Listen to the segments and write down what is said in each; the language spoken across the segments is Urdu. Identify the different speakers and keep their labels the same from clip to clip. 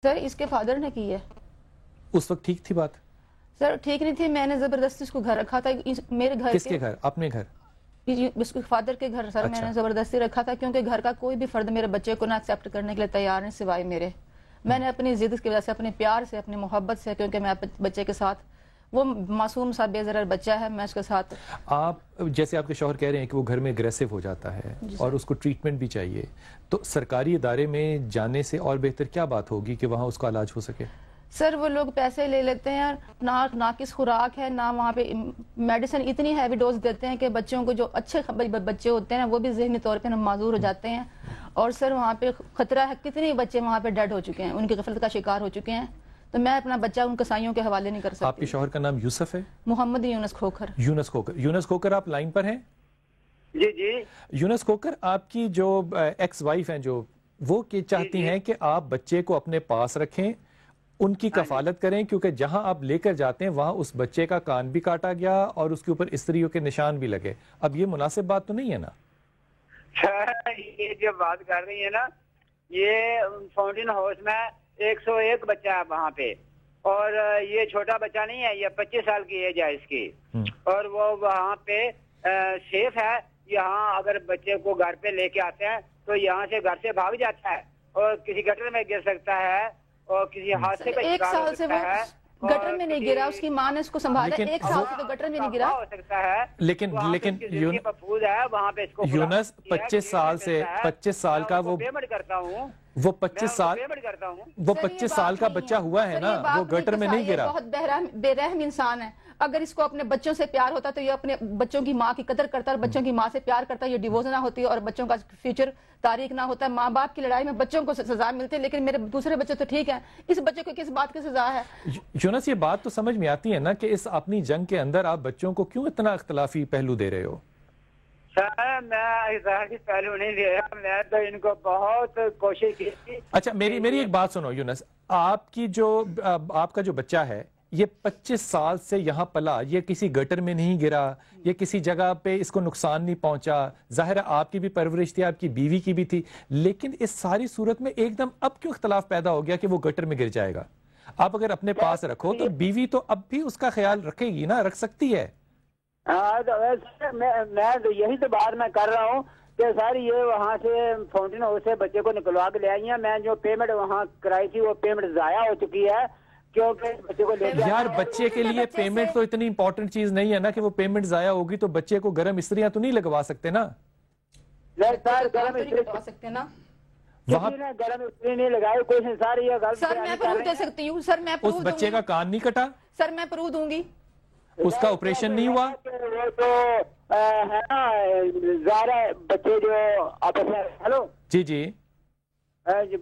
Speaker 1: سر اس کے فادر نے کی ہے.
Speaker 2: اس وقت ٹھیک تھی بات؟
Speaker 1: سر ٹھیک نہیں تھی، میں نے زبردستی اس کو گھر رکھا تھا. میرے گھر
Speaker 2: کس کے گھر؟ اپنے گھر؟
Speaker 1: اس کے فادر کے گھر. سر میں نے زبردستی رکھا تھا کیونکہ گھر کا کوئی بھی فرد میرے بچے کو نہ ایکسیپٹ کرنے کے لیے تیار نہیں سوائے میرے. میں نے اپنی ضد کی وجہ سے، اپنے پیار سے، اپنی محبت سے، کیونکہ میں بچے کے ساتھ، وہ معصوم سا بے ضرر بچہ ہے، میں اس کے ساتھ.
Speaker 2: آپ جیسے آپ کے شوہر کہہ رہے ہیں کہ وہ گھر میں اگریسو ہو جاتا ہے اور اس کو ٹریٹمنٹ بھی چاہیے، تو سرکاری ادارے میں جانے سے اور بہتر کیا بات ہوگی کہ وہاں اس کا علاج ہو سکے؟
Speaker 1: سر وہ لوگ پیسے لے لیتے ہیں، ناقص خوراک ہے، نہ وہاں پہ میڈیسن اتنی ہیوی ڈوز دیتے ہیں کہ بچوں کو جو اچھے بچے ہوتے ہیں وہ بھی ذہنی طور پہ معذور ہو جاتے ہیں. اور سر وہاں پہ خطرہ ہے، کتنے بچے وہاں پہ ڈیڈ ہو چکے ہیں، ان کی غفلت کا شکار ہو چکے ہیں. تو میں اپنا بچہ ان کسائیوں کے حوالے نہیں کر سکتی.
Speaker 2: آپ کے شوہر کا نام یوسف ہے؟
Speaker 1: محمد یونس کھوکھر.
Speaker 2: یونس کھوکھر. یونس کھوکھر آپ لائن پر ہیں؟
Speaker 3: جی جی.
Speaker 2: یونس کھوکھر، آپ کی جو ایکس وائف ہیں جو، وہ چاہتی ہیں کہ آپ بچے کو اپنے پاس رکھیں، ان کی کفالت کریں، کیونکہ جہاں آپ لے کر جاتے ہیں وہاں اس بچے کا کان بھی کاٹا گیا اور اس کے اوپر استریوں کے نشان بھی لگے. اب یہ مناسب بات تو نہیں ہے نا؟
Speaker 3: یہ جو بات کر رہی ہے نا، یہ فاؤنٹین ہاؤس میں 101 بچہ ہے وہاں پہ، اور یہ چھوٹا بچہ نہیں ہے، یہ 25 سال کی ایج ہے اس کی، اور وہ وہاں پہ سیف ہے. یہاں اگر بچے کو گھر پہ لے کے آتے ہیں تو یہاں سے گھر سے بھاگ جاتا ہے اور کسی گٹر میں گر سکتا ہے اور کسی حادثے کا شکار ہو سکتا ہے.
Speaker 1: گٹر میں نہیں گرا، اس کی ماں نے اس کو سنبھالا، 1 سال سے تو گٹر میں نہیں گرا
Speaker 3: ہو سکتا ہے.
Speaker 2: لیکن
Speaker 3: محفوظ ہے وہاں پہ. اس کو
Speaker 2: یونس 25 سال سے 25 سال کا وہ
Speaker 3: پیمنٹ کرتا ہوں،
Speaker 2: وہ 25 سال کا بچہ ہوا ہے نا، وہ گٹر میں نہیں گرا.
Speaker 1: بہت بے رحم انسان ہے. اگر اس کو اپنے بچوں سے پیار ہوتا تو یہ اپنے بچوں کی ماں کی قدر کرتا اور بچوں کی ماں سے پیار کرتا، یہ ڈیوورس نہ ہوتی اور بچوں کا فیوچر تاریخ نہ ہوتا. ماں باپ کی لڑائی میں بچوں کو سزا ملتی ہے، لیکن میرے دوسرے بچے تو ٹھیک ہیں، اس بچے کو کس بات کی سزا ہے؟
Speaker 2: یونس یہ بات تو سمجھ میں آتی ہے نا کہ اس اپنی جنگ کے اندر آپ بچوں کو کیوں اتنا اختلافی پہلو دے رہے ہو؟
Speaker 3: سر میں پہلو نہیں دے رہا، میں تو ان کو بہت کوشش کی تھی.
Speaker 2: اچھا میری ایک بات سنو یونس، آپ کا جو بچہ ہے یہ 25 سال سے یہاں پلا، یہ کسی گٹر میں نہیں گرا، یہ کسی جگہ پہ اس کو نقصان نہیں پہنچا. ظاہر ہے آپ کی بھی پرورش تھی، آپ کی بیوی کی بھی تھی، لیکن اس ساری صورت میں ایک دم اب کیوں اختلاف پیدا ہو گیا کہ وہ گٹر میں گر جائے گا؟ آپ اگر اپنے پاس رکھو تو بیوی تو اب بھی اس کا خیال رکھے گی نا، رکھ سکتی ہے.
Speaker 3: میں یہی تو بات میں کر رہا ہوں کہ سر یہ وہاں سے فاؤنٹین ہاؤس سے بچے کو نکلوا کے لے آئی ہیں. میں جو پیمنٹ وہاں کرائی تھی وہ پیمنٹ ضائع ہو چکی ہے، کیونکہ بچے کو لے
Speaker 2: یار بچے کے لیے پیمنٹ تو اتنی امپورٹنٹ چیز نہیں ہے نا کہ وہ پیمنٹ ضائع ہوگی تو بچے کو گرم استریاں تو نہیں لگوا سکتے نا.
Speaker 3: سر گرم استری
Speaker 1: لگوا سکتے نا،
Speaker 3: وہاں گرم استری نہیں لگائی کوئی نہیں. سر یہ غلط
Speaker 1: سر میں پروف دے سکتی ہوں، سر میں
Speaker 2: اس بچے کا کان نہیں کٹا،
Speaker 1: سر میں پروف دوں گی.
Speaker 2: اس کا آپریشن نہیں ہوا.
Speaker 3: وہ تو ہے نا ظاہر بچے جو آپس میں، ہلو
Speaker 2: جی جی،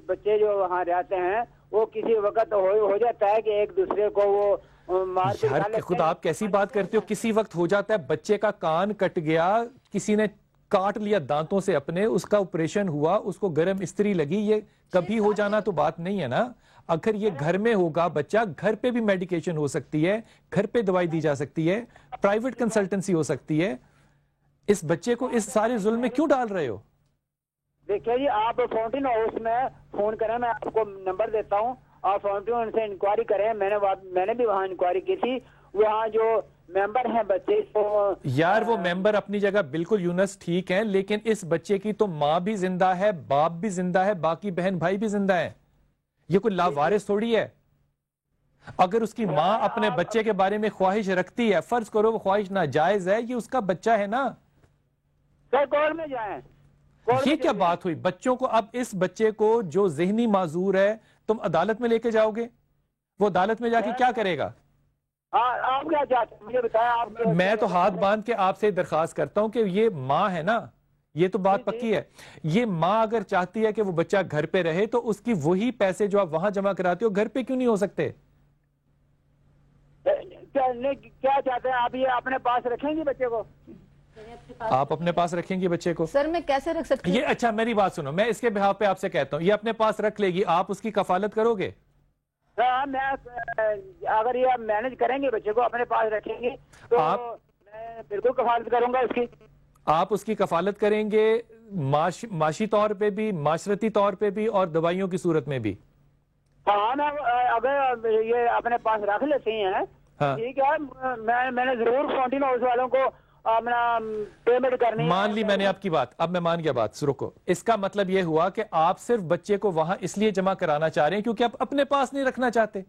Speaker 3: بچے جو وہاں رہتے ہیں وہ کسی وقت ہو جاتا ہے کہ ایک دوسرے کو وہ مار.
Speaker 2: یار خود آپ کیسی بات کرتے ہو، کسی وقت ہو جاتا ہے. بچے کا کان کٹ گیا، کسی نے کاٹ لیا دانتوں سے اپنے، اس کا آپریشن ہوا، اس کو گرم استری لگی، یہ کبھی ہو جانا تو بات نہیں ہے نا. اگر یہ گھر میں ہوگا بچہ، گھر پہ بھی میڈیکیشن ہو سکتی ہے، گھر پہ دوائی دی جا سکتی ہے، پرائیویٹ کنسلٹنسی ہو سکتی ہے. اس بچے کو اس سارے ظلم میں کیوں ڈال رہے ہو؟
Speaker 3: دیکھیں جی، آپ فاؤنٹین ہاؤس میں فون کریں، میں آپ کو نمبر دیتا ہوں، آپ فاؤنٹین سے انکوائری کریں. میں نے بھی وہاں انکوائری کی تھی. وہاں جو ممبر ہیں بچے
Speaker 2: یار وہ ممبر اپنی جگہ بالکل یونس ٹھیک ہیں، لیکن اس بچے کی تو ماں بھی زندہ ہے، باپ بھی زندہ ہے، باقی بہن بھائی بھی زندہ ہیں. یہ کوئی لاوارث تھوڑی ہے. اگر اس کی ماں اپنے بچے کے بارے میں خواہش رکھتی ہے، فرض کرو وہ خواہش ناجائز ہے، یہ اس کا بچہ ہے نا.
Speaker 3: سر کورٹ میں جائیں.
Speaker 2: یہ کیا بات ہوئی؟ بچوں کو اب اس بچے کو جو ذہنی معذور ہے تم عدالت میں لے کے جاؤ گے، وہ عدالت میں جا کے کیا کرے گا؟
Speaker 3: آپ کیا چاہتے ہیں مجھے بتائیں.
Speaker 2: میں تو ہاتھ باندھ کے آپ سے درخواست کرتا ہوں کہ یہ ماں ہے نا، یہ تو بات پکی ہے. یہ ماں اگر چاہتی ہے کہ وہ بچہ گھر پہ رہے تو اس کی وہی پیسے جو آپ وہاں جمع کراتے ہو گھر پہ کیوں نہیں ہو سکتے؟
Speaker 3: کیا چاہتے ہیں آپ؟ یہ اپنے پاس رکھیں گے بچے کو؟
Speaker 2: آپ اپنے پاس رکھیں گے بچے کو؟
Speaker 1: سر میں کیسے رکھ سکتی ہوں؟
Speaker 2: یہ اچھا میری بات سنو، میں اس کے بہاف پہ آپ سے کہتا ہوں، یہ اپنے پاس رکھ لے گی، آپ اس کی کفالت کرو گے؟
Speaker 3: میں اگر یہ مینج کریں گے بچے کو اپنے پاس رکھیں گے تو میں بالکل کفالت کروں گا اس کی.
Speaker 2: آپ اس کی کفالت کریں گے معاشی طور پہ بھی، معاشرتی طور پہ بھی، اور دوائیوں کی صورت میں بھی؟
Speaker 3: ہاں میں اگر یہ اپنے پاس رکھ لیتے ہیں ٹھیک ہے، میں نے ضرور فاؤنٹین ہاؤس والوں کو اپنا پیمنٹ کرنی ہے.
Speaker 2: مان لی میں نے آپ کی بات، اب میں مان گیا بات. رکو، اس کا مطلب یہ ہوا کہ آپ صرف بچے کو وہاں اس لیے جمع کرانا چاہ رہے ہیں کیونکہ آپ اپنے پاس نہیں رکھنا چاہتے؟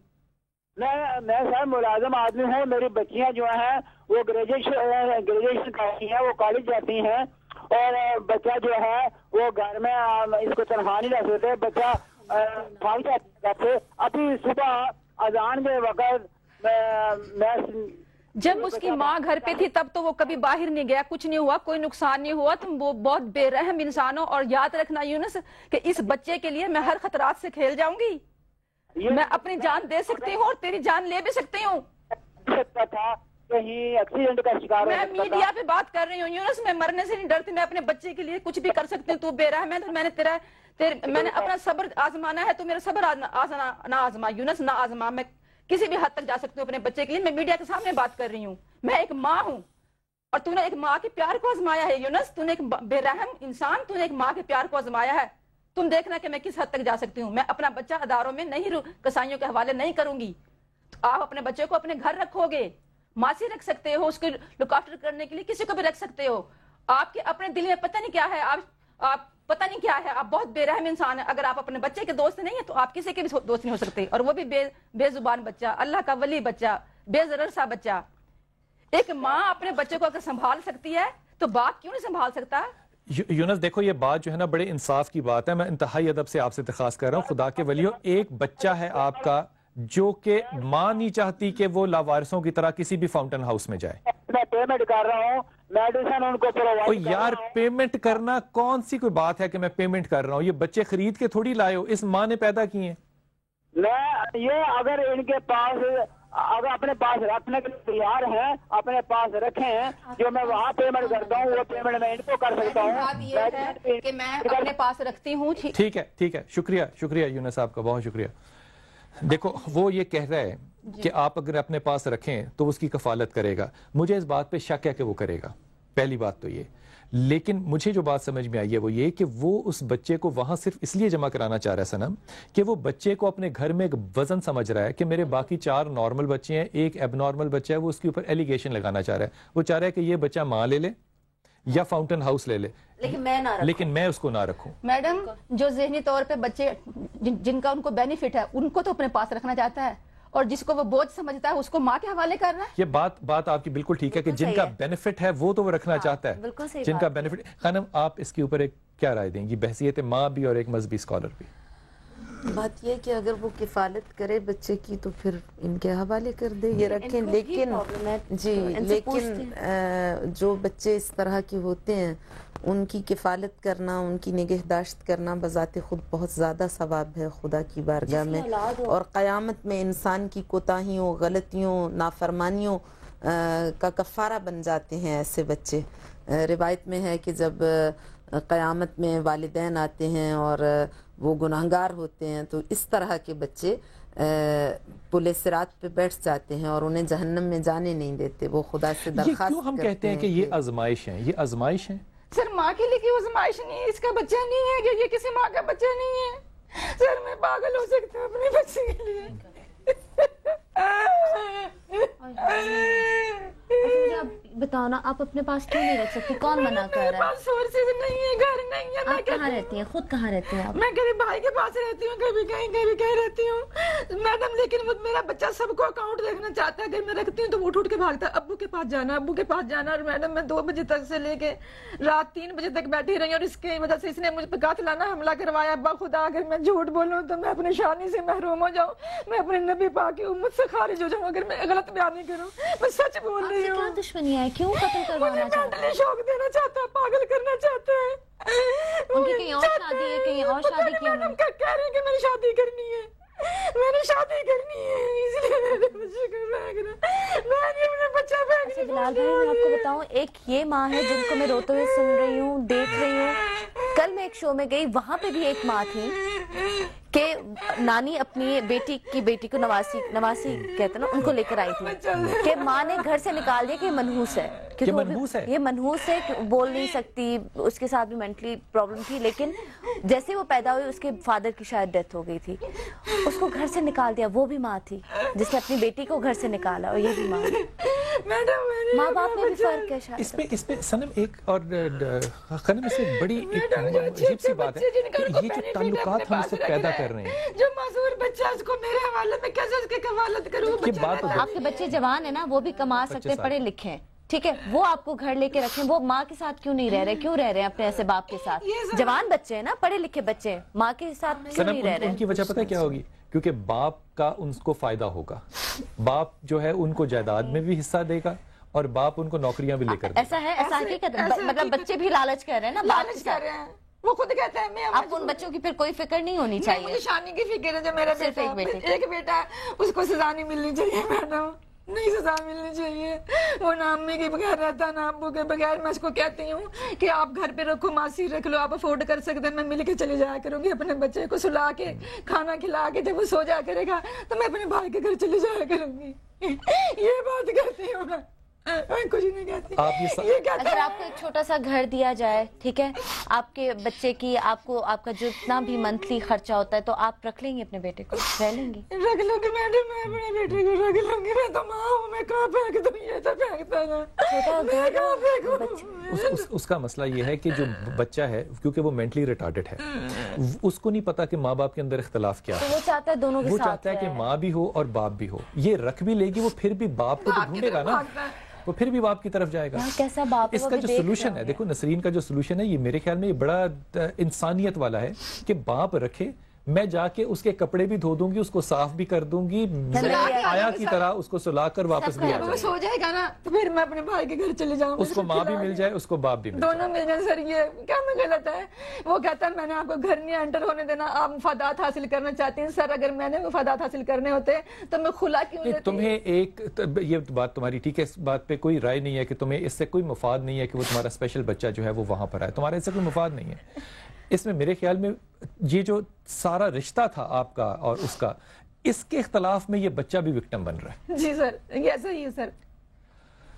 Speaker 3: میں صاحب ملازم آدمی ہوں، میری بچیاں جو ہیں وہ گریجویشن کرتی ہیں، وہ کالج جاتی ہیں، اور بچہ جو ہے وہ گھر میں اس کو تنہا نہیں رہ سکتے. بچہ جاتے ابھی صبح اذان کے وقت میں
Speaker 1: جب اس کی ماں گھر پہ تھی تب تو وہ کبھی باہر نہیں گیا، کچھ نہیں ہوا، کوئی نقصان نہیں ہوا. تم وہ بہت بے رحم انسان ہو. اور یاد رکھنا یونس کہ اس بچے کے لیے میں ہر خطرات سے کھیل جاؤں گی. میں اپنی جان دے سکتی ہوں اور تیری جان لے بھی سکتی ہوں.
Speaker 3: کہیں ایکسیڈنٹ کا شکار
Speaker 1: میں میڈیا پہ بات کر رہی ہوں یونس، میں مرنے سے نہیں ڈرتی. میں اپنے بچے کے لیے کچھ بھی کر سکتی ہوں. تو بے رحم ہے تو میں نے اپنا صبر آزمانا ہے، تو میرا صبر نہ آزما یونس، نہ آزما. میں کسی بھی حد تک جا سکتی ہوں اپنے بچے کے لیے. میں میڈیا کے سامنے بات کر رہی ہوں. میں ایک ماں ہوں اور تو نے ایک ماں کے پیار کو آزمایا ہے یونس. تو نے ایک بے رحم انسان، تو نے ایک ماں کے پیار کو آزمایا ہے. تم دیکھنا کہ میں کس حد تک جا سکتی ہوں. میں اپنا بچہ اداروں میں نہیں کسائیوں کے حوالے نہیں کروں گی. آپ اپنے بچے کو اپنے گھر رکھو گے، ماسی رکھ سکتے ہو، اس کو لک آفٹر کرنے کے لیے کسی کو بھی رکھ سکتے ہو. آپ کے اپنے دل میں پتہ نہیں کیا ہے، آپ پتہ نہیں کیا ہے. آپ بہت بے رحم انسان ہیں. اگر آپ اپنے بچے کے دوست نہیں ہیں تو آپ کسی کے بھی دوست نہیں ہو سکتے. اور وہ بھی بے زبان بچہ، اللہ کا ولی بچہ، بے ضرر سا بچہ. ایک ماں اپنے بچے کو اگر سنبھال سکتی ہے تو باپ کیوں نہیں سنبھال سکتا؟
Speaker 2: یونس دیکھو یہ بات جو ہے نا بڑے انصاف کی بات ہے. میں انتہائی ادب سے آپ سے درخواست کر رہا ہوں، خدا کے ولیو، ایک بچہ ہے آپ کا جو کہ ماں نہیں چاہتی کہ وہ لاوارثوں کی طرح کسی بھی فاؤنٹن ہاؤس میں جائے.
Speaker 3: میں پیمنٹ کر رہا ہوں، میڈیسن ان کو پرووائڈ
Speaker 2: یار پیمنٹ کرنا کون سی کوئی بات ہے کہ میں پیمنٹ کر رہا ہوں؟ یہ بچے خرید کے تھوڑی لائے ہو، اس ماں نے پیدا کیے ہیں.
Speaker 3: میں یہ اگر ان کے پاس اگر اپنے پاس رکھنے کے تیار ہیں اپنے پاس رکھیں، جو میں وہاں پیمنٹ کرتا ہوں وہ پیمنٹ میں ان کو کر سکتا ہوں
Speaker 1: کہ میں اپنے پاس رکھتی ہوں.
Speaker 2: ٹھیک ہے، شکریہ یونس آپ کا، بہت شکریہ. دیکھو وہ یہ کہہ رہا ہے کہ آپ اگر اپنے پاس رکھیں تو اس کی کفالت کرے گا. مجھے اس بات پہ شک ہے کہ وہ کرے گا، پہلی بات تو یہ. لیکن مجھے جو بات سمجھ میں آئی ہے وہ یہ کہ وہ اس بچے کو وہاں صرف اس لیے جمع کرانا چاہ رہا ہے سنم کہ وہ بچے کو اپنے گھر میں ایک وزن سمجھ رہا ہے کہ میرے باقی 4 نارمل بچے ہیں، ایک ایب نارمل بچہ ہے. وہ اس کے اوپر ایلیگیشن لگانا چاہ رہا ہے. وہ چاہ رہا ہے کہ یہ بچہ ماں لے لے یا فاؤنٹن ہاؤس لے لے، لیکن میں اس کو نہ رکھوں.
Speaker 1: میڈم جو ذہنی طور پہ بچے جن کا ان کو بینیفٹ ہے ان کو تو اپنے پاس رکھنا چاہتا ہے، اور جس کو وہ بوجھ سمجھتا ہے اس کو ماں کے حوالے کر رہا ہے.
Speaker 2: یہ بات آپ کی بالکل ٹھیک ہے کہ جن کا بینیفٹ ہے وہ تو وہ رکھنا چاہتا ہے، جن کا بینیفٹ. خانم آپ اس کے اوپر ایک کیا رائے دیں گی بحثیت ماں بھی اور ایک مذہبی اسکالر بھی؟
Speaker 4: بات یہ کہ اگر وہ کفالت کرے بچے کی تو پھر ان کے حوالے کر دے، یہ رکھیں. لیکن جو بچے اس طرح کے ہوتے ہیں ان کی کفالت کرنا، ان کی نگہداشت کرنا بذات خود بہت زیادہ ثواب ہے خدا کی بارگاہ میں. اور قیامت میں انسان کی کوتاہیوں، غلطیوں، نافرمانیوں کا کفارہ بن جاتے ہیں ایسے بچے. روایت میں ہے کہ جب قیامت میں والدین آتے ہیں اور وہ گناہگار ہوتے ہیں تو اس طرح کے بچے پل صراط پہ بیٹھ جاتے ہیں اور انہیں جہنم میں جانے نہیں دیتے. وہ خدا سے درخواست
Speaker 2: کیوں ہم کہتے ہیں کہ یہ آزمائش ہیں؟ یہ آزمائش ہیں
Speaker 1: سر. ماں کے لیے کوئی آزمائش نہیں ہے، اس کا بچہ نہیں ہے کہ یہ کسی ماں کا بچہ نہیں ہے. سر میں پاگل ہو سکتا ہوں اپنے بچے کے لیے.
Speaker 5: بتاؤ نا، آپ اپنے پاس کیوں نہیں رکھ سکتی؟ کون منع کر رہا ہے؟
Speaker 1: سورسز نہیں ہے، گھر نہیں ہے.
Speaker 5: آپ کہاں رہتی ہیں؟ خود کہاں رہتی ہیں آپ؟
Speaker 1: میں کبھی بھائی کے پاس رہتی ہوں، کبھی کہیں رہتی ہوں میڈم. لیکن میرا بچہ سب کو اکاؤنٹ دیکھنا چاہتا ہے. اگر میں رکھتی ہوں تو وہ اٹھ کے بھاگتا ہے، ابو کے پاس جانا، ابو کے پاس جانا. اور میڈم میں 2 بجے تک سے لے کے رات 3 بجے تک بیٹھی رہی، اور اس کی وجہ سے اس نے مجھ پہ قاتلانہ حملہ کروایا. ابا خدا اگر میں جھوٹ بولوں تو میں اپنی شانی سے محروم ہو جاؤں، میں اپنے نبی پاک کی امت سے خارج ہو جاؤں اگر میں غلط بیان نہیں کروں. میں سچ بول رہی ہوں.
Speaker 5: کیا دشمنی ہے؟ کیوں قتل کروانا چاہتا ہے؟
Speaker 1: شوق دینا چاہتا ہے، پاگل کرنا چاہتا ہے.
Speaker 5: ان کی کہیں اور شادی ہے، کہیں اور شادی کی انہوں نے؟
Speaker 1: کہہ رہی ہے کہ میں نے شادی کرنی ہے، میں نے شادی کرنی ہے، اس لیے میرے بچے کو پھینک رہا. میں نہیں اپنے بچہ پھینک رہی.
Speaker 5: بلال بھائی میں آپ کو بتاؤں، ایک یہ ماں ہے جن کو میں روتے ہوئے سن رہی ہوں، دیکھ رہی ہوں. کل میں ایک شو میں گئی، وہاں پہ بھی ایک ماں تھی کہ نانی اپنی بیٹی کو نواسی کہتے ہیں نا، ان کو لے کر آئی تھی کہ ماں نے گھر سے نکال دیا کہ یہ منحوس ہے، یہ منحوس ہے، بول نہیں سکتی، اس کے ساتھ بھی مینٹلی پرابلم تھی، لیکن جیسے وہ پیدا ہوئی اس کے فادر کی شاید ڈیتھ ہو گئی تھی، اس کو گھر سے نکال دیا. وہ بھی ماں تھی جس نے اپنی بیٹی کو گھر سے نکالا، اور یہ بھی ماں. ماں باپ میں بھی فرق ہے شاید.
Speaker 2: اس پہ سنم ایک اور خنم اس میں بڑی عجیب سی بات ہے کہ یہ جو تعلقات ہم اس سے پیدا کر رہے ہیں،
Speaker 6: جو معذور بچہ اس کو میرے حوالے میں کیسے اس کی کفالت کروں؟
Speaker 5: آپ کے بچے جوان ہیں نا، وہ بھی کما سکتے ہیں، پڑھے لکھے ہیں، ٹھیک ہے، وہ آپ کو گھر لے کے رکھیں. وہ ماں کے ساتھ کیوں نہیں رہ رہے؟ کیوں رہ رہے ہیں اپنے ایسے باپ کے ساتھ؟ جوان بچے ہیں نا، پڑھے لکھے بچے ہیں، ماں کے ساتھ کیوں نہیں رہ رہے؟
Speaker 2: ان کی وجہ پتہ کیا ہوگی؟ کیونکہ باپ کا ان کو فائدہ ہوگا. باپ جو ہے ان کو جائیداد میں بھی حصہ دے گا، اور باپ ان کو نوکریاں بھی لے کر دے گا.
Speaker 5: ایسا ہے، ایسا حقیقت ہے. مطلب بچے بھی لالچ کر رہے ہیں نا باپ کے ساتھ.
Speaker 6: وہ خود کہتے ہیں میں
Speaker 5: آپ ان بچوں کی پھر کوئی فکر نہیں ہونی چاہیے.
Speaker 6: مجھے شانی کی فکر ہے. جو میرا بیٹا ایک بیٹا ہے، اس کو سزا نہیں ملنی چاہیے میڈم، نہیں سزا ملنی چاہیے. وہ نہ امی کے بغیر رہتا نہ ابو کے بغیر. میں اس کو کہتی ہوں کہ آپ گھر پہ رکھو، ماسی رکھ لو، آپ افورڈ کر سکتے ہیں، میں مل کے چلی جایا کروں گی اپنے بچے کو سلا کے، کھانا کھلا کے. جب وہ سو جایا کرے گا تو میں اپنے بھائی کے گھر چلی جایا کروں گی. یہ بات کرتی ہوں میں کچھ نہیں کہتی.
Speaker 5: اگر آپ کو ایک چھوٹا سا گھر دیا جائے، ٹھیک ہے، آپ کے بچے کی، آپ کا جو اتنا بھی منتھلی خرچہ ہوتا ہے، تو آپ رکھ لیں گے اپنے بیٹے کو؟ رہ لیں گے؟
Speaker 6: رکھ لوں گی میڈم، میں اپنے بیٹے کو رکھ لوں گی. میں تو ماں ہوں، میں کہاں پھینک دوں؟ یہ تو پھینکتا نا.
Speaker 2: اس کا مسئلہ یہ ہے کہ جو بچہ ہے، کیونکہ وہ مینٹلی ریٹارڈڈ ہے، اس کو نہیں پتا کہ ماں باپ کے اندر اختلاف کیا ہے.
Speaker 5: وہ چاہتا ہے دونوں کے ساتھ،
Speaker 2: وہ چاہتا ہے کہ ماں بھی ہو اور باپ بھی ہو. یہ رکھ بھی لے گی، وہ پھر بھی باپ کو تو ڈھونڈے گا نا، وہ پھر بھی باپ کی طرف جائے گا.
Speaker 5: کیسا باپ؟
Speaker 2: اس کا جو سولوشن ہے، دیکھو نسرین کا جو سولوشن ہے، یہ میرے خیال میں یہ بڑا انسانیت والا ہے کہ باپ رکھے، میں جا کے اس کے کپڑے بھی دھو دوں گی، اس کو صاف بھی کر دوں گی، آیا کی طرح اس کو سلا کر واپس بھی آ جائے.
Speaker 6: وہ سو جائے گا نا تو پھر میں اپنے بھائی کے گھر چلے جاؤں.
Speaker 2: اس کو ماں بھی مل جائے، اس کو باپ بھی مل جائے،
Speaker 6: دونوں مل جائیں. سر یہ کیا میں غلط ہے؟ وہ کہتا ہے میں نے آپ کو گھر نہیں انٹر ہونے دینا، آپ مفادات حاصل کرنا چاہتی ہیں. سر اگر میں نے مفادات حاصل کرنے ہوتے تو میں خلا کیوں لیتی؟
Speaker 2: تمہیں ایک یہ بات تمہاری ٹھیک ہے، اس بات پہ کوئی رائے نہیں ہے کہ تمہیں اس سے کوئی مفاد نہیں ہے کہ وہ تمہارا اسپیشل بچہ جو ہے وہ وہاں پر آئے. تمہارا اس سے کوئی مفاد نہیں ہے. اس میں میرے خیال میں یہ جو سارا رشتہ تھا آپ کا اور اس کا، اس کے اختلاف میں یہ بچہ بھی وکٹم بن رہا ہے.
Speaker 6: جی سر، ایسا ہی ہے سر.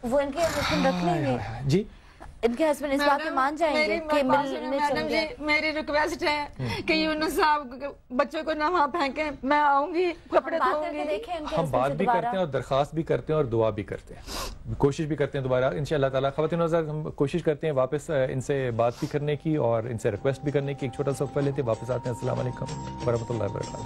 Speaker 5: وہ ان کے ہسبینڈ رکھ لیں گے؟
Speaker 2: جی،
Speaker 5: ان کے ہسبینڈ اس بات پہ مان جائیں گے کہ ملنے چل گئے؟
Speaker 6: میری ریکویسٹ ہے کہ یونس صاحب بچوں کو نہ وہاں پھینکیں. میں آؤں گی، کپڑے دھوؤں گی.
Speaker 2: ہم بات بھی کرتے ہیں اور درخواست بھی کرتے ہیں اور دعا بھی کرتے ہیں، کوشش بھی کرتے ہیں دوبارہ انشاءاللہ تعالیٰ. خواتین حضرات، ہم کوشش کرتے ہیں واپس ان سے بات بھی کرنے کی اور ان سے ریکویسٹ بھی کرنے کی. ایک چھوٹا سا وقفہ لیتے ہیں، واپس آتے ہیں. السلام علیکم ورحمۃ اللہ وبرکاتہ.